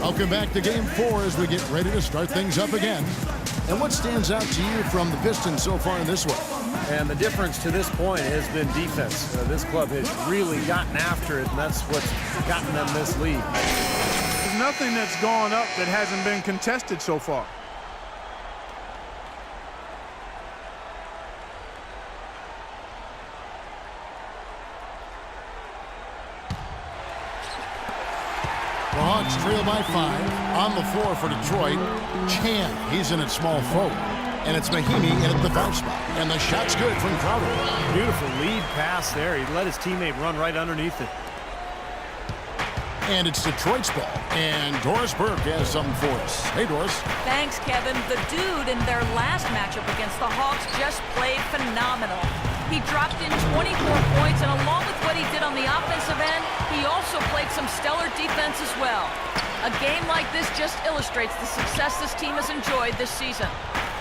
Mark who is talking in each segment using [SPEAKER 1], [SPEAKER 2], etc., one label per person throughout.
[SPEAKER 1] Welcome back to Game 4 as we get ready to start things up again. And what stands out to you from the Pistons so far in this one?
[SPEAKER 2] And the difference to this point has been defense. This club has really gotten after it, and that's what's gotten them this lead.
[SPEAKER 3] There's nothing that's gone up that hasn't been contested so far.
[SPEAKER 1] The Hawks trail by 5. On the floor for Detroit, Chan. He's in at small forward. And it's Mahimi in at the foul spot. And the shot's good from Crowder.
[SPEAKER 2] Beautiful lead pass there. He let his teammate run right underneath it.
[SPEAKER 1] And it's Detroit's ball. And Doris Burke has something for us. Hey, Doris.
[SPEAKER 4] Thanks, Kevin. The dude in their last matchup against the Hawks just played phenomenal. He dropped in 24 points, and along with what he did on the offensive end, he also played some stellar defense as well. A game like this just illustrates the success this team has enjoyed this season.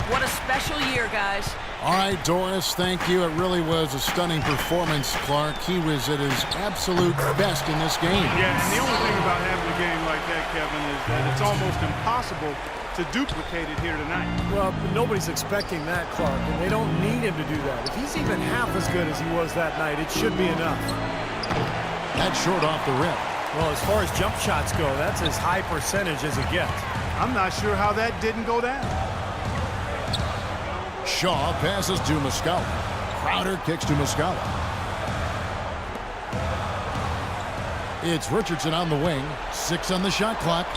[SPEAKER 4] What a special year, guys.
[SPEAKER 1] All right, Doris, thank you. It really was a stunning performance, Clark. He was at his absolute best in this game.
[SPEAKER 3] Yeah, and the only thing about having a game like that, Kevin, is that it's almost impossible to duplicate it here tonight.
[SPEAKER 2] Well, nobody's expecting that, Clark, and they don't need him to do that. If he's even half as good as he was that night, it should be enough.
[SPEAKER 1] That's short off the rim.
[SPEAKER 2] Well, as far as jump shots go, that's as high percentage as it gets.
[SPEAKER 3] I'm not sure how that didn't go down.
[SPEAKER 1] Shaw passes to Muscala. Crowder kicks to Muscala. It's Richardson on the wing. 6 on the shot clock.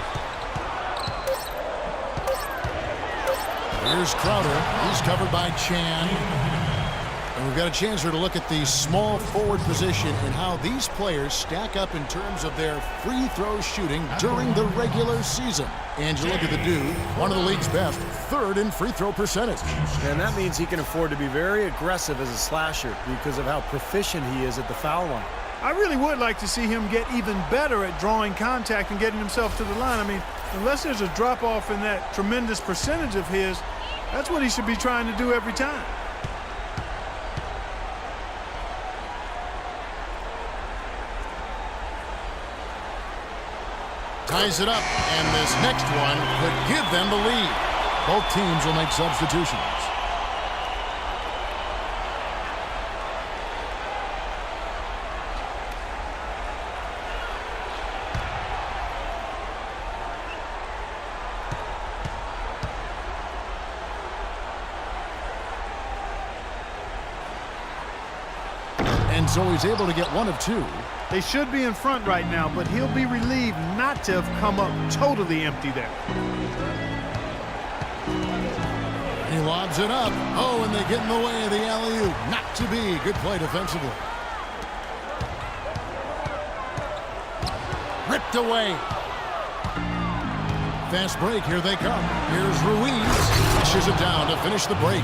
[SPEAKER 1] Here's Crowder. He's covered by Chan. And we've got a chance here to look at the small forward position and how these players stack up in terms of their free throw shooting during the regular season. And you look at the dude, one of the league's best, 3rd in free throw percentage.
[SPEAKER 2] And that means he can afford to be very aggressive as a slasher because of how proficient he is at the foul line.
[SPEAKER 3] I really would like to see him get even better at drawing contact and getting himself to the line. I mean, unless there's a drop-off in that tremendous percentage of his, that's what he should be trying to do every time.
[SPEAKER 1] Ties it up, and this next one could give them the lead. Both teams will make substitutions. And so he's able to get 1 of 2.
[SPEAKER 3] They should be in front right now, but he'll be relieved not to have come up totally empty there.
[SPEAKER 1] He lobs it up. Oh, and they get in the way of the alley-oop. Not to be. Good play defensively. Ripped away. Fast break. Here they come. Here's Ruiz. Pushes it down to finish the break.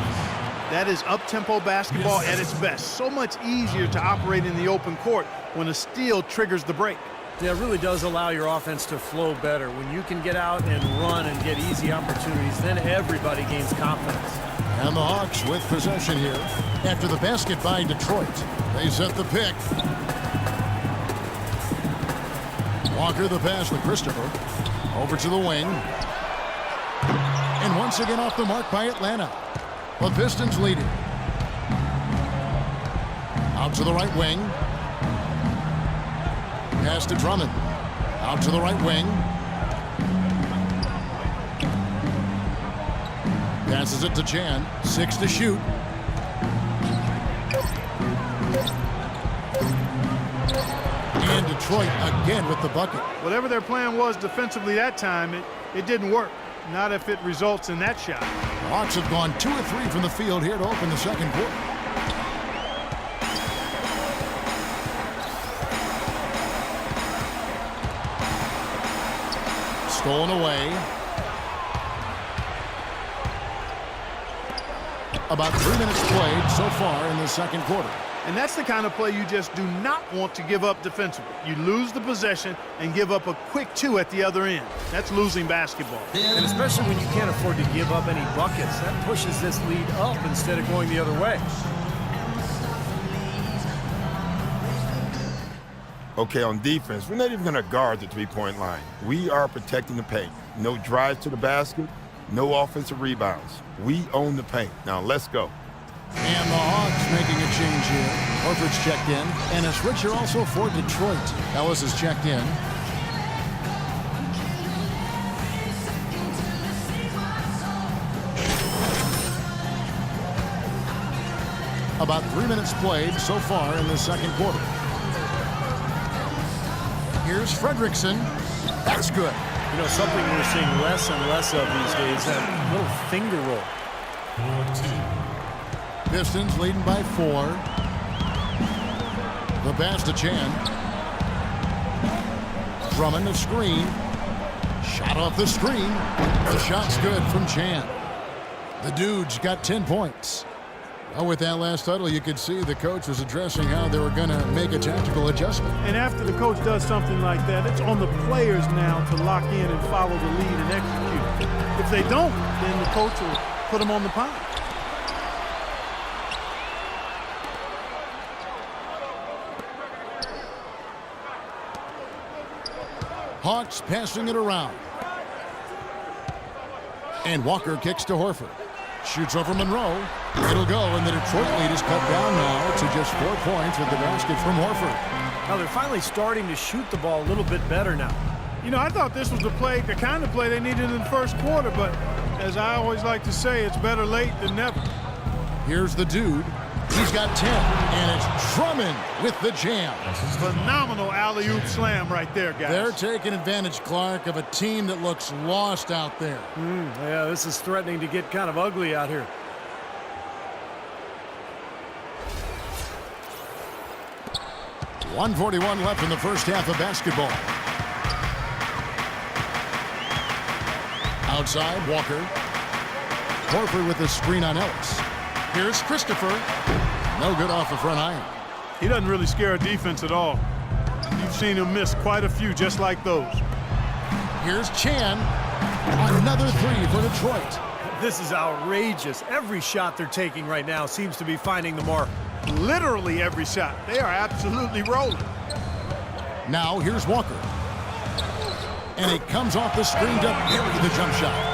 [SPEAKER 3] That is up-tempo basketball at its best. So much easier to operate in the open court when a steal triggers the break.
[SPEAKER 2] Yeah, it really does allow your offense to flow better. When you can get out and run and get easy opportunities, then everybody gains confidence.
[SPEAKER 1] And the Hawks with possession here. After the basket by Detroit, they set the pick. Walker the pass to Christopher. Over to the wing. And once again off the mark by Atlanta. The Pistons lead it. Out to the right wing. Pass to Drummond. Out to the right wing. Passes it to Chan. 6 to shoot. And Detroit again with the bucket.
[SPEAKER 3] Whatever their plan was defensively that time, it didn't work. Not if it results in that shot.
[SPEAKER 1] The Hawks have gone 2 of 3 from the field here to open the second quarter. Stolen away. About 3 minutes played so far in the second quarter.
[SPEAKER 3] And that's the kind of play you just do not want to give up defensively. You lose the possession and give up a quick 2 at the other end. That's losing basketball.
[SPEAKER 2] And especially when you can't afford to give up any buckets, that pushes this lead up instead of going the other way.
[SPEAKER 5] Okay, on defense, we're not even going to guard the three-point line. We are protecting the paint. No drives to the basket, no offensive rebounds. We own the paint. Now, let's go.
[SPEAKER 1] And the Hawks making a change here. Horford's checked in. And a switcher also for Detroit. Ellis is checked in. About 3 minutes played so far in the second quarter. Here's Fredrickson. That's good.
[SPEAKER 2] You know, something we're seeing less and less of these days, that little finger roll.
[SPEAKER 1] Pistons leading by 4. The pass to Chan. Drummond the screen. Shot off the screen. The shot's good from Chan. The Dude's got 10 points. Well, with that last huddle, you could see the coach was addressing how they were going to make a tactical adjustment.
[SPEAKER 3] And after the coach does something like that, it's on the players now to lock in and follow the lead and execute. If they don't, then the coach will put them on the pile.
[SPEAKER 1] Hawks passing it around. And Walker kicks to Horford. Shoots over Monroe. It'll go, and the Detroit lead is cut down now to just 4 points with the basket from Horford.
[SPEAKER 2] Now they're finally starting to shoot the ball a little bit better now.
[SPEAKER 3] You know, I thought this was the kind of play they needed in the first quarter, but as I always like to say, it's better late than never.
[SPEAKER 1] Here's the Dude. He's got 10, and it's Drummond with the jam.
[SPEAKER 3] Phenomenal alley-oop slam right there, guys.
[SPEAKER 1] They're taking advantage, Clark, of a team that looks lost out there.
[SPEAKER 2] Yeah, this is threatening to get kind of ugly out here.
[SPEAKER 1] .141 left in the first half of basketball. Outside, Walker. Horford with the screen on Ellis. Here's Christopher. No good off the front iron.
[SPEAKER 3] He doesn't really scare a defense at all. You've seen him miss quite a few just like those.
[SPEAKER 1] Here's Chan. Another three for Detroit.
[SPEAKER 2] This is outrageous. Every shot they're taking right now seems to be finding the mark.
[SPEAKER 3] Literally every shot. They are absolutely rolling.
[SPEAKER 1] Now here's Walker. And it comes off the screen to bury the jump shot.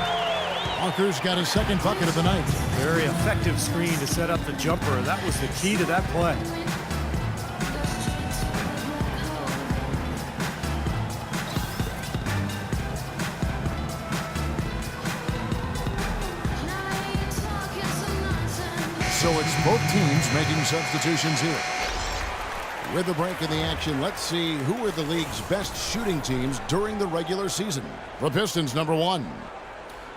[SPEAKER 1] Walker's got his second bucket of the night.
[SPEAKER 2] Very effective screen to set up the jumper. That was the key to that play.
[SPEAKER 1] So it's both teams making substitutions here. With the break in the action, let's see who are the league's best shooting teams during the regular season. The Pistons, number 1.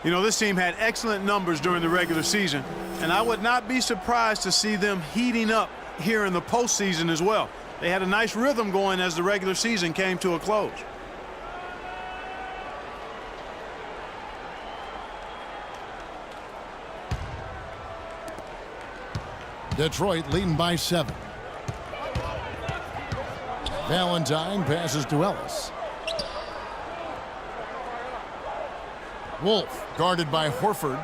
[SPEAKER 3] You know, this team had excellent numbers during the regular season, and I would not be surprised to see them heating up here in the postseason as well. They had a nice rhythm going as the regular season came to a close.
[SPEAKER 1] Detroit leading by 7. Valentine passes to Ellis. Wolf guarded by Horford.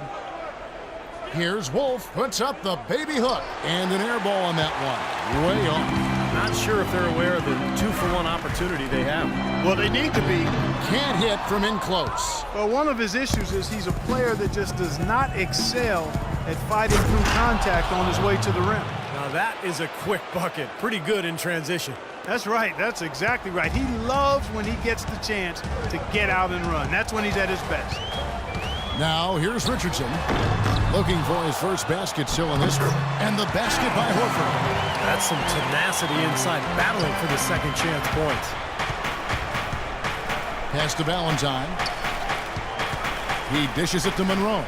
[SPEAKER 1] Here's Wolf, puts up the baby hook, and an air ball on that one. Way off.
[SPEAKER 2] Not sure if they're aware of the 2-for-1 opportunity they have.
[SPEAKER 3] Well, they need to be.
[SPEAKER 1] Can't hit from in close.
[SPEAKER 3] Well, one of his issues is he's a player that just does not excel at fighting through contact on his way to the rim.
[SPEAKER 2] Now that is a quick bucket. Pretty good in transition.
[SPEAKER 3] That's right. That's exactly right. He loves when he gets the chance to get out and run. That's when he's at his best.
[SPEAKER 1] Now here's Richardson. Looking for his first basket still in this one. And the basket by Horford.
[SPEAKER 2] That's some tenacity inside, battling for the second chance points.
[SPEAKER 1] Pass to Valentine. He dishes it to Monroe.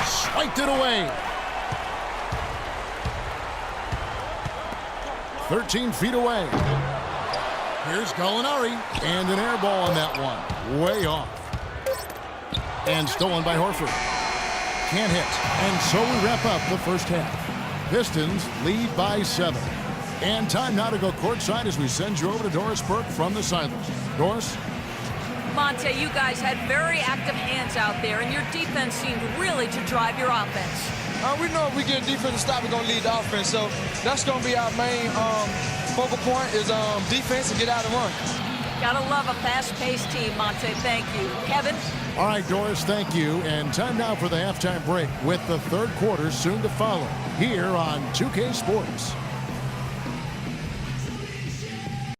[SPEAKER 1] Swiped it away. 13 feet away. Here's Gallinari. And an air ball on that one. Way off. And stolen by Horford. Can't hit. And so we wrap up the first half. Pistons lead by 7. And time now to go courtside as we send you over to Doris Burke from the sidelines. Doris?
[SPEAKER 4] Monte, you guys had very active hands out there, and your defense seemed really to drive your offense.
[SPEAKER 6] We know if we get a defensive stop, we're going to lead the offense. So that's going to be our main focal point is defense and get out and run.
[SPEAKER 4] Gotta love a fast-paced team, Monte. Thank you. Kevin?
[SPEAKER 1] All right, Doris, thank you. And time now for the halftime break with the third quarter soon to follow here on 2K Sports.